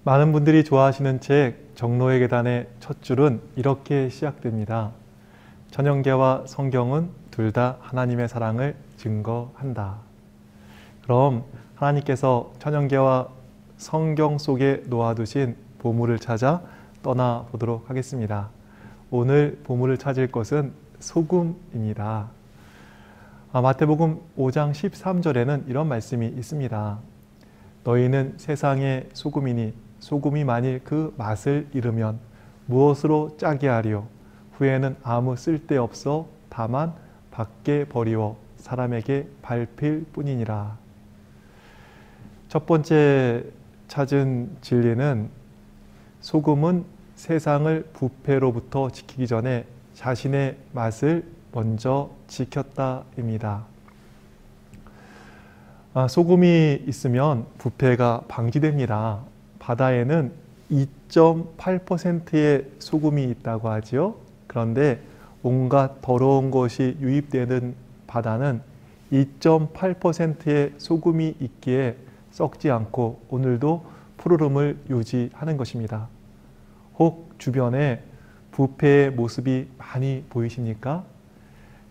많은 분들이 좋아하시는 책 정로의 계단의 첫 줄은 이렇게 시작됩니다. 천연계와 성경은 둘 다 하나님의 사랑을 증거한다. 그럼 하나님께서 천연계와 성경 속에 놓아두신 보물을 찾아 떠나보도록 하겠습니다. 오늘 보물을 찾을 것은 소금입니다. 마태복음 5장 13절에는 이런 말씀이 있습니다. 너희는 세상의 소금이니 소금이 만일 그 맛을 잃으면 무엇으로 짜게 하리요? 후에는 아무 쓸데없어 다만 밖에 버리워 사람에게 밟힐 뿐이니라. 첫 번째 찾은 진리는 소금은 세상을 부패로부터 지키기 전에 자신의 맛을 먼저 지켰다입니다. 소금이 있으면 부패가 방지됩니다. 바다에는 2.8%의 소금이 있다고 하지요. 그런데 온갖 더러운 것이 유입되는 바다는 2.8%의 소금이 있기에 썩지 않고 오늘도 푸르름을 유지하는 것입니다. 혹 주변에 부패의 모습이 많이 보이십니까?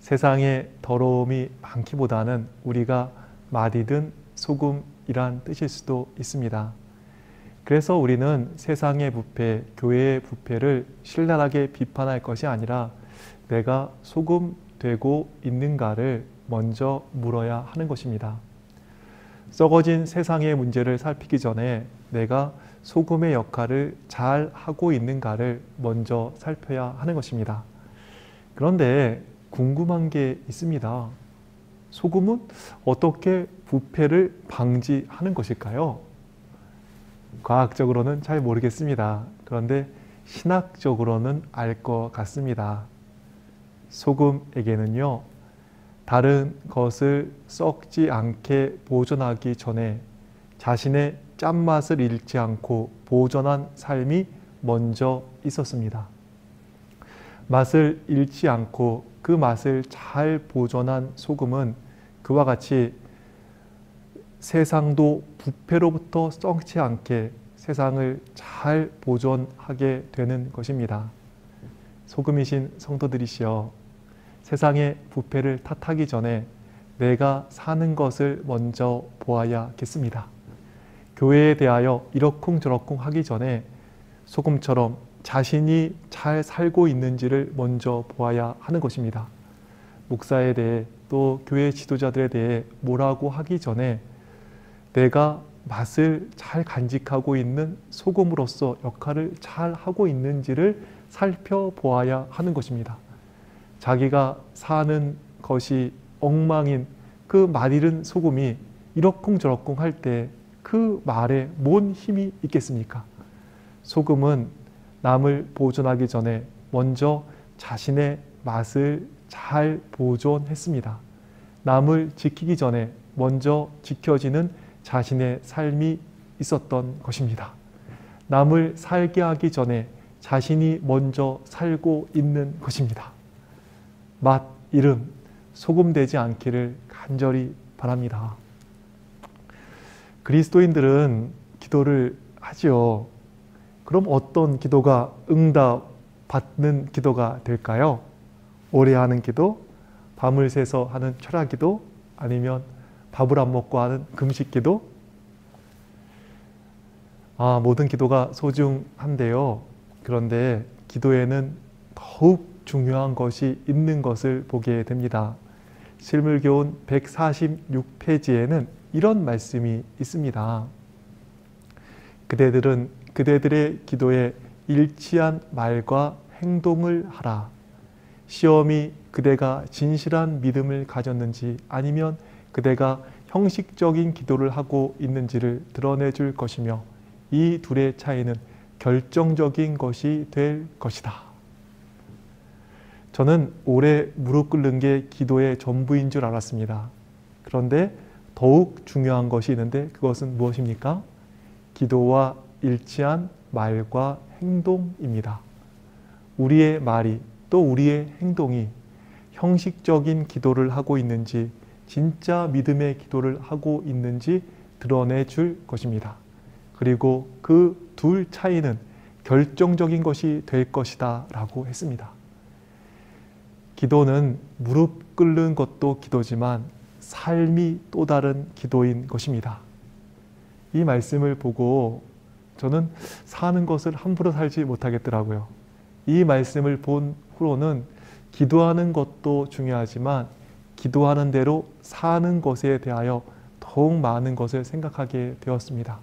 세상에 더러움이 많기보다는 우리가 맛있는 소금이란 뜻일 수도 있습니다. 그래서 우리는 세상의 부패, 교회의 부패를 신랄하게 비판할 것이 아니라 내가 소금 되고 있는가를 먼저 물어야 하는 것입니다. 썩어진 세상의 문제를 살피기 전에 내가 소금의 역할을 잘 하고 있는가를 먼저 살펴야 하는 것입니다. 그런데 궁금한 게 있습니다. 소금은 어떻게 부패를 방지하는 것일까요? 과학적으로는 잘 모르겠습니다. 그런데 신학적으로는 알 것 같습니다. 소금에게는요, 다른 것을 썩지 않게 보존하기 전에 자신의 짠맛을 잃지 않고 보존한 삶이 먼저 있었습니다. 맛을 잃지 않고 그 맛을 잘 보존한 소금은 그와 같이 세상도 부패로부터 썩지 않게 세상을 잘 보존하게 되는 것입니다. 소금이신 성도들이시여, 세상의 부패를 탓하기 전에 내가 사는 것을 먼저 보아야겠습니다. 교회에 대하여 이러쿵저러쿵 하기 전에 소금처럼 자신이 잘 살고 있는지를 먼저 보아야 하는 것입니다. 목사에 대해 또 교회 지도자들에 대해 뭐라고 하기 전에 내가 맛을 잘 간직하고 있는 소금으로서 역할을 잘 하고 있는지를 살펴보아야 하는 것입니다. 자기가 사는 것이 엉망인 그 맛있는 소금이 이러쿵저러쿵 할 때 그 말에 뭔 힘이 있겠습니까? 소금은 남을 보존하기 전에 먼저 자신의 맛을 잘 보존했습니다. 남을 지키기 전에 먼저 지켜지는 자신의 삶이 있었던 것입니다. 남을 살게 하기 전에 자신이 먼저 살고 있는 것입니다. 맛, 이름, 소금 되지 않기를 간절히 바랍니다. 그리스도인들은 기도를 하지요. 그럼 어떤 기도가 응답받는 기도가 될까요? 오래 하는 기도, 밤을 새서 하는 철야 기도, 아니면 밥을 안 먹고 하는 금식 기도? 모든 기도가 소중한데요. 그런데 기도에는 더욱 중요한 것이 있는 것을 보게 됩니다. 실물교훈 146페이지에는 이런 말씀이 있습니다. 그대들은 그대들의 기도에 일치한 말과 행동을 하라. 시험이 그대가 진실한 믿음을 가졌는지 아니면 그대가 형식적인 기도를 하고 있는지를 드러내 줄 것이며 이 둘의 차이는 결정적인 것이 될 것이다. 저는 오래 무릎 꿇는 게 기도의 전부인 줄 알았습니다. 그런데 더욱 중요한 것이 있는데 그것은 무엇입니까? 기도와 일치한 말과 행동입니다. 우리의 말이 또 우리의 행동이 형식적인 기도를 하고 있는지 진짜 믿음의 기도를 하고 있는지 드러내 줄 것입니다. 그리고 그 둘 차이는 결정적인 것이 될 것이다 라고 했습니다. 기도는 무릎 꿇는 것도 기도지만 삶이 또 다른 기도인 것입니다. 이 말씀을 보고 저는 사는 것을 함부로 살지 못하겠더라고요. 이 말씀을 본 후로는 기도하는 것도 중요하지만 기도하는 대로 사는 것에 대하여 더욱 많은 것을 생각하게 되었습니다.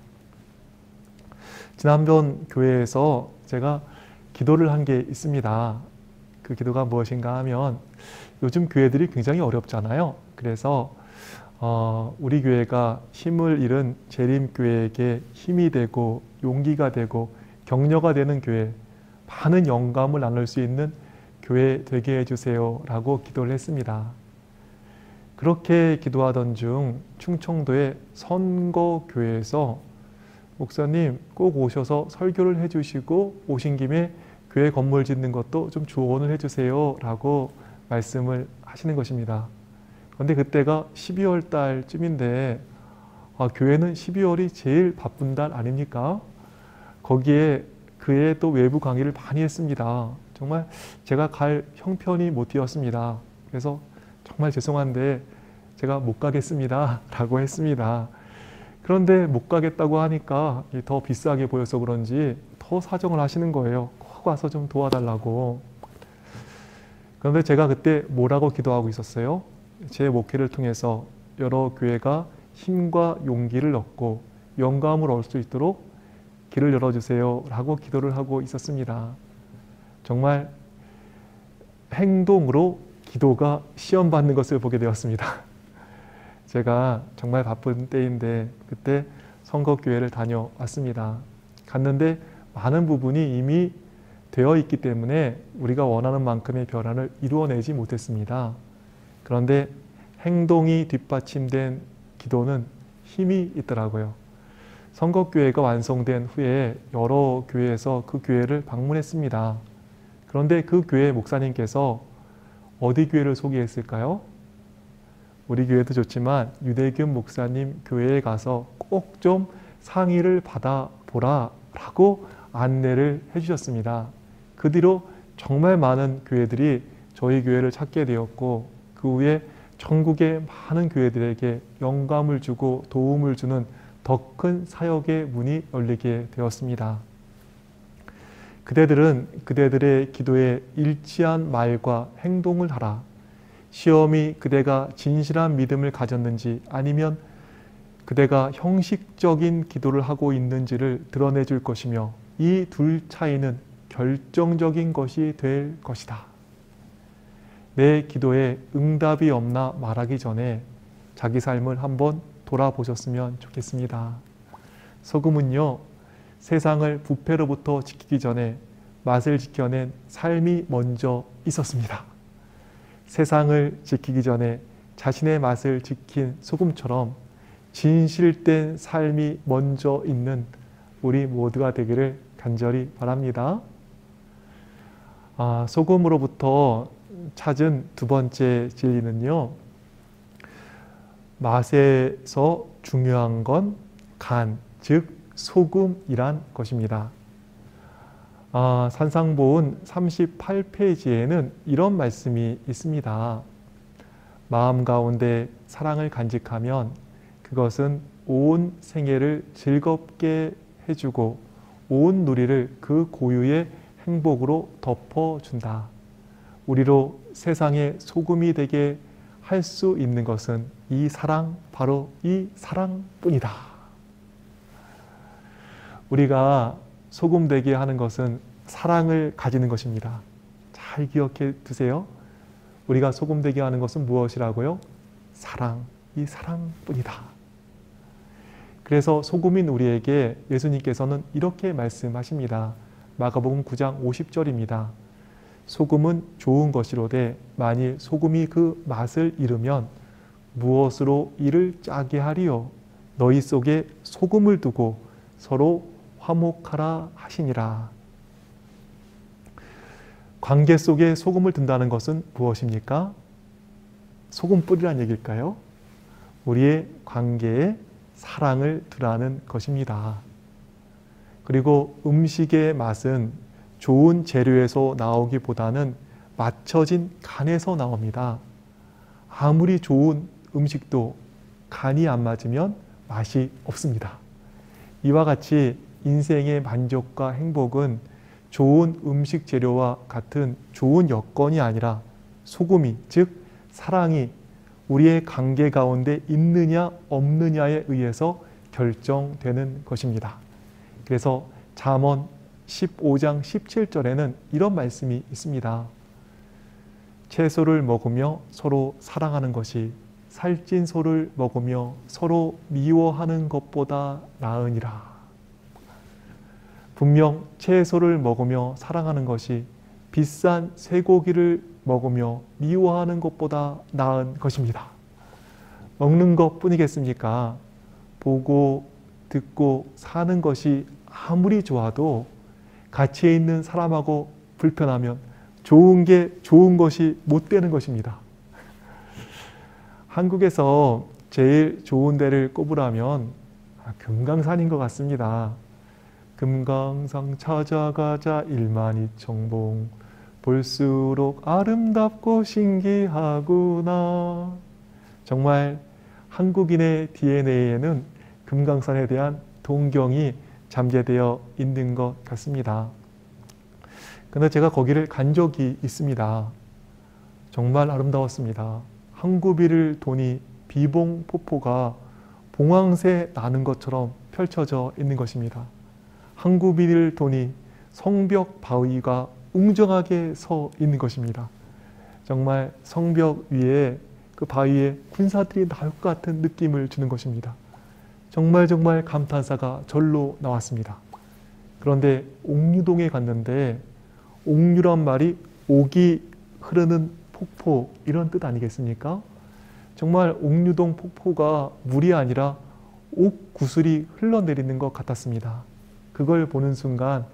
지난번 교회에서 제가 기도를 한 게 있습니다. 그 기도가 무엇인가 하면 요즘 교회들이 굉장히 어렵잖아요. 그래서 우리 교회가 힘을 잃은 재림교회에게 힘이 되고 용기가 되고 격려가 되는 교회, 많은 영감을 나눌 수 있는 교회 되게 해주세요 라고 기도를 했습니다. 그렇게 기도하던 중 충청도의 선거교회에서 목사님 꼭 오셔서 설교를 해주시고 오신 김에 교회 건물 짓는 것도 좀 조언을 해주세요 라고 말씀을 하시는 것입니다. 그런데 그때가 12월 달쯤인데 교회는 12월이 제일 바쁜 달 아닙니까? 거기에 그해 또 외부 강의를 많이 했습니다. 정말 제가 갈 형편이 못 되었습니다. 그래서 정말 죄송한데 제가 못 가겠습니다 라고 했습니다. 그런데 못 가겠다고 하니까 더 비싸게 보여서 그런지 더 사정을 하시는 거예요. 꼭 와서 좀 도와달라고. 그런데 제가 그때 뭐라고 기도하고 있었어요? 제 목회를 통해서 여러 교회가 힘과 용기를 얻고 영감을 얻을 수 있도록 길을 열어주세요 라고 기도를 하고 있었습니다. 정말 행동으로 기도가 시험받는 것을 보게 되었습니다. 제가 정말 바쁜 때인데 그때 선거교회를 다녀왔습니다. 갔는데 많은 부분이 이미 되어 있기 때문에 우리가 원하는 만큼의 변화를 이루어내지 못했습니다. 그런데 행동이 뒷받침된 기도는 힘이 있더라고요. 선거교회가 완성된 후에 여러 교회에서 그 교회를 방문했습니다. 그런데 그 교회 목사님께서 어디 교회를 소개했을까요? 우리 교회도 좋지만 유대균 목사님 교회에 가서 꼭 좀 상의를 받아보라 라고 안내를 해주셨습니다. 그 뒤로 정말 많은 교회들이 저희 교회를 찾게 되었고 그 후에 전국의 많은 교회들에게 영감을 주고 도움을 주는 더 큰 사역의 문이 열리게 되었습니다. 그대들은 그대들의 기도에 일치한 말과 행동을 하라. 시험이 그대가 진실한 믿음을 가졌는지 아니면 그대가 형식적인 기도를 하고 있는지를 드러내 줄 것이며 이 둘 차이는 결정적인 것이 될 것이다. 내 기도에 응답이 없나 말하기 전에 자기 삶을 한번 돌아보셨으면 좋겠습니다. 소금은요, 세상을 부패로부터 지키기 전에 맛을 지켜낸 삶이 먼저 있었습니다. 세상을 지키기 전에 자신의 맛을 지킨 소금처럼 진실된 삶이 먼저 있는 우리 모두가 되기를 간절히 바랍니다. 소금으로부터 찾은 두 번째 진리는요, 맛에서 중요한 건 간, 즉 소금이란 것입니다. 산상보훈 38페이지에는 이런 말씀이 있습니다. 마음 가운데 사랑을 간직하면 그것은 온 생애를 즐겁게 해주고 온 누리를 그 고유의 행복으로 덮어준다. 우리로 세상의 소금이 되게 할 수 있는 것은 이 사랑, 바로 이 사랑뿐이다. 우리가 소금 되게 하는 것은 사랑을 가지는 것입니다. 잘 기억해 두세요. 우리가 소금 되게 하는 것은 무엇이라고요? 사랑, 이 사랑뿐이다. 그래서 소금인 우리에게 예수님께서는 이렇게 말씀하십니다. 마가복음 9장 50절입니다. 소금은 좋은 것이로되 만일 소금이 그 맛을 잃으면 무엇으로 이를 짜게 하리요? 너희 속에 소금을 두고 서로 화목하라 하시니라. 관계 속에 소금을 둔다는 것은 무엇입니까? 소금 뿌리란 얘기일까요? 우리의 관계에 사랑을 두라는 것입니다. 그리고 음식의 맛은 좋은 재료에서 나오기보다는 맞춰진 간에서 나옵니다. 아무리 좋은 음식도 간이 안 맞으면 맛이 없습니다. 이와 같이 인생의 만족과 행복은 좋은 음식 재료와 같은 좋은 여건이 아니라 소금이, 즉 사랑이 우리의 관계 가운데 있느냐 없느냐에 의해서 결정되는 것입니다. 그래서 잠언 15장 17절에는 이런 말씀이 있습니다. 채소를 먹으며 서로 사랑하는 것이 살찐 소를 먹으며 서로 미워하는 것보다 나으니라. 분명 채소를 먹으며 사랑하는 것이 비싼 쇠고기를 먹으며 미워하는 것보다 나은 것입니다. 먹는 것뿐이겠습니까? 보고 듣고 사는 것이 아무리 좋아도 같이 있는 사람하고 불편하면 좋은 게 좋은 것이 못 되는 것입니다. 한국에서 제일 좋은 데를 꼽으라면 금강산인 것 같습니다. 금강산 찾아가자 12,000봉 볼수록 아름답고 신기하구나. 정말 한국인의 DNA에는 금강산에 대한 동경이 잠재되어 있는 것 같습니다. 그런데 제가 거기를 간 적이 있습니다. 정말 아름다웠습니다. 항구비를 도니 비봉폭포가 봉황새 나는 것처럼 펼쳐져 있는 것입니다. 항구비를 도니 성벽 바위가 웅장하게 서 있는 것입니다. 정말 성벽 위에 그 바위에 군사들이 나올 것 같은 느낌을 주는 것입니다. 정말 감탄사가 절로 나왔습니다. 그런데 옥류동에 갔는데 옥류란 말이 옥이 흐르는 폭포 이런 뜻 아니겠습니까? 정말 옥류동 폭포가 물이 아니라 옥구슬이 흘러내리는 것 같았습니다. 그걸 보는 순간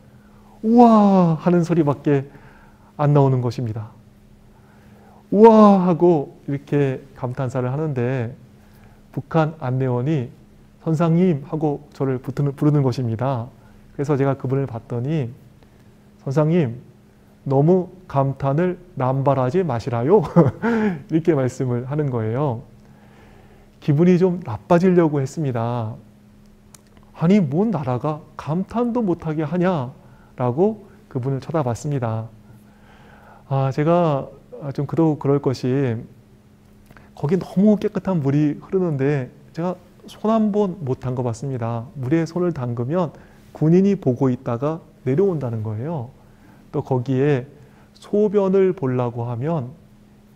우와 하는 소리밖에 안 나오는 것입니다. 우와 하고 이렇게 감탄사를 하는데 북한 안내원이 선상님 하고 저를 부르는 것입니다. 그래서 제가 그분을 봤더니 선상님 너무 감탄을 남발하지 마시라요. 이렇게 말씀을 하는 거예요. 기분이 좀 나빠지려고 했습니다. 아니 뭔 나라가 감탄도 못하게 하냐라고 그분을 쳐다봤습니다. 제가 좀 그럴 것이 거기 너무 깨끗한 물이 흐르는데 제가 손 한 번 못 담궈봤습니다. 물에 손을 담그면 군인이 보고 있다가 내려온다는 거예요. 또 거기에 소변을 보려고 하면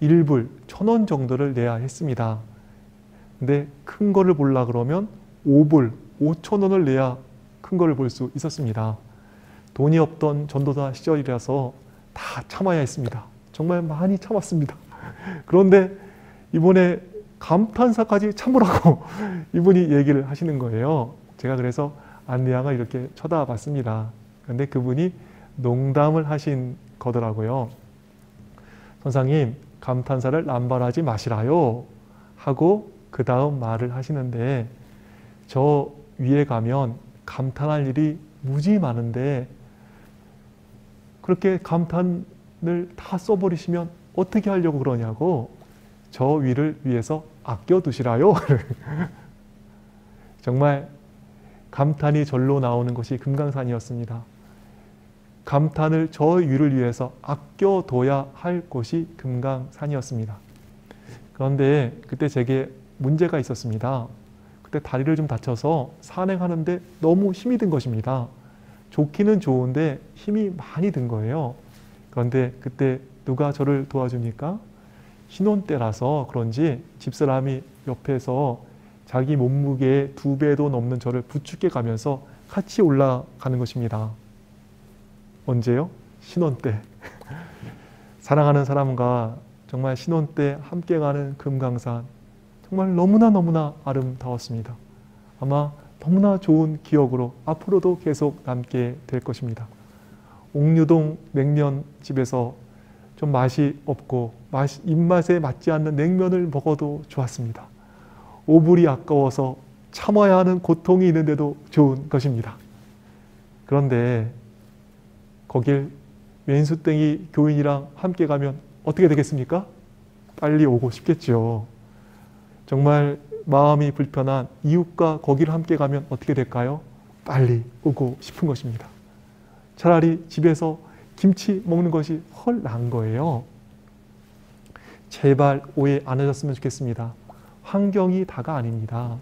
1불, 1,000원 정도를 내야 했습니다. 근데 큰 거를 보려고 그러면 5불, 5,000원을 내야 큰 거를 볼 수 있었습니다. 돈이 없던 전도사 시절이라서 다 참아야 했습니다. 정말 많이 참았습니다. 그런데 이번에 감탄사까지 참으라고 이분이 얘기를 하시는 거예요. 제가 그래서 안내양을 이렇게 쳐다봤습니다. 그런데 그분이 농담을 하신 거더라고요. 선생님, 감탄사를 남발하지 마시라요 하고 그 다음 말을 하시는데 저 위에 가면 감탄할 일이 무지 많은데 그렇게 감탄을 다 써버리시면 어떻게 하려고 그러냐고 저 위를 위해서 아껴두시라요. 정말 감탄이 절로 나오는 것이 금강산이었습니다. 감탄을 저 위를 위해서 아껴둬야 할 곳이 금강산이었습니다. 그런데 그때 제게 문제가 있었습니다. 그때 다리를 좀 다쳐서 산행하는데 너무 힘이 든 것입니다. 좋기는 좋은데 힘이 많이 든 거예요. 그런데 그때 누가 저를 도와주니까 신혼 때라서 그런지 집사람이 옆에서 자기 몸무게의 2배도 넘는 저를 부축해 가면서 같이 올라가는 것입니다. 언제요? 신혼 때. 사랑하는 사람과 정말 신혼 때 함께 가는 금강산. 정말 너무나 아름다웠습니다. 아마 너무나 좋은 기억으로 앞으로도 계속 남게 될 것입니다. 옥류동 냉면집에서 좀 맛이 없고 입맛에 맞지 않는 냉면을 먹어도 좋았습니다. 5불이 아까워서 참아야 하는 고통이 있는데도 좋은 것입니다. 그런데 거길 왼수땡이 교인이랑 함께 가면 어떻게 되겠습니까? 빨리 오고 싶겠죠. 정말 마음이 불편한 이웃과 거기를 함께 가면 어떻게 될까요? 빨리 오고 싶은 것입니다. 차라리 집에서 김치 먹는 것이 훨 나은 거예요. 제발 오해 안 하셨으면 좋겠습니다. 환경이 다가 아닙니다.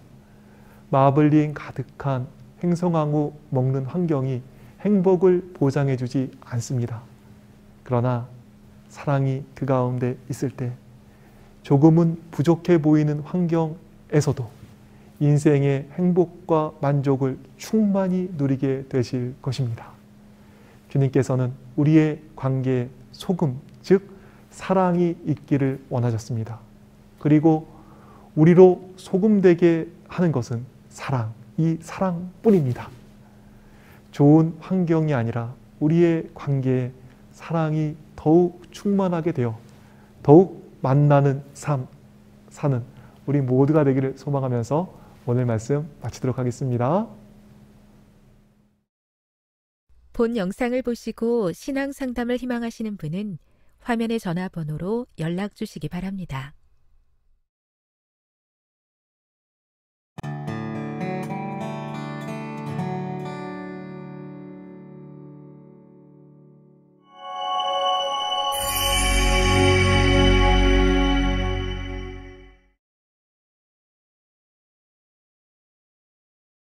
마블링 가득한 횡성황후 먹는 환경이 행복을 보장해 주지 않습니다. 그러나 사랑이 그 가운데 있을 때 조금은 부족해 보이는 환경에서도 인생의 행복과 만족을 충만히 누리게 되실 것입니다. 주님께서는 우리의 관계에 소금, 즉 사랑이 있기를 원하셨습니다. 그리고 우리로 소금되게 하는 것은 사랑, 이 사랑뿐입니다. 좋은 환경이 아니라 우리의 관계에 사랑이 더욱 충만하게 되어 더욱 만나는 삶 사는 우리 모두가 되기를 소망하면서 오늘 말씀 마치도록 하겠습니다. 본 영상을 보시고 신앙 상담을 희망하시는 분은 화면의 전화번호로 연락 주시기 바랍니다.